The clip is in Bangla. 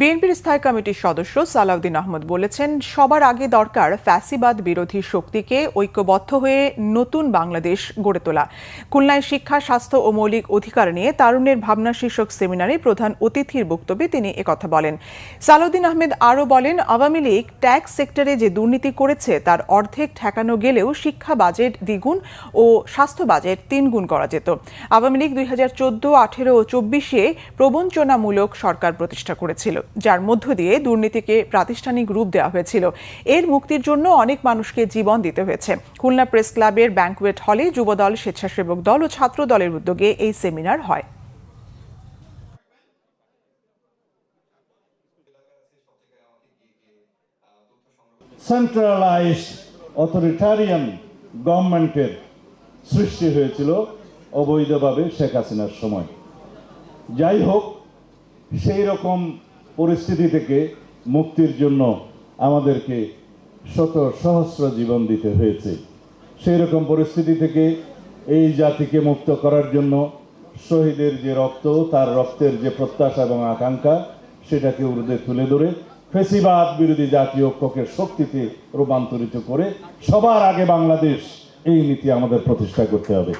বিএনপির স্থায়ী কমিটির সদস্য সালাউদ্দিন আহমদ বলেছেন, সবার আগে দরকার ফ্যাসিবাদ বিরোধী শক্তিকে ঐক্যবদ্ধ হয়ে নতুন বাংলাদেশ গড়ে তোলা। খুলনায় শিক্ষা, স্বাস্থ্য ও মৌলিক অধিকার নিয়ে তারুণ্যের ভাবনা শীর্ষক সেমিনারে প্রধান অতিথির বক্তব্যে তিনি একথা বলেন। সালাউদ্দিন আহমেদ আরও বলেন, আওয়ামী লীগ ট্যাক্স সেক্টরে যে দুর্নীতি করেছে তার অর্ধেক ঠেকানো গেলেও শিক্ষা বাজেট দ্বিগুণ ও স্বাস্থ্য বাজেট 3 গুণ করা যেত। আওয়ামী লীগ 2014, 18 ও 24-এ প্রবঞ্চনামূলক সরকার প্রতিষ্ঠা করেছিল, যার মধ্য দিয়ে দুর্নীতিকে প্রাতিষ্ঠানিক রূপ দেওয়া হয়েছিল। এর মুক্তির জন্য অনেক মানুষকে জীবন দিতে হয়েছে। খুলনা প্রেস ক্লাবের ব্যাংকুয়েট হলে যুবদল, স্বেচ্ছাসেবক দল ও ছাত্র দলের উদ্যোগে এই সেমিনার হয়। সেন্ট্রালাইজড অথরিটারিয়ান গভর্নমেন্টের সৃষ্টি হয়েছিল অবৈধভাবে শেখ হাসিনার সময়। যাই হোক, সেই রকম পরিস্থিতি থেকে মুক্তির জন্য আমাদেরকে শত সহস্র জীবন দিতে হয়েছে। সেই রকম পরিস্থিতি থেকে এই জাতিকে মুক্ত করার জন্য শহীদের যে রক্ত, তার রক্তের যে প্রত্যাশা এবং আকাঙ্ক্ষা, সেটাকে ঊর্ধ্বে তুলে ধরে ফ্যাসিবাদ বিরোধী জাতীয় ঐক্যকে শক্তিতে রূপান্তরিত করে সবার আগে বাংলাদেশ, এই নীতি আমাদের প্রতিষ্ঠা করতে হবে।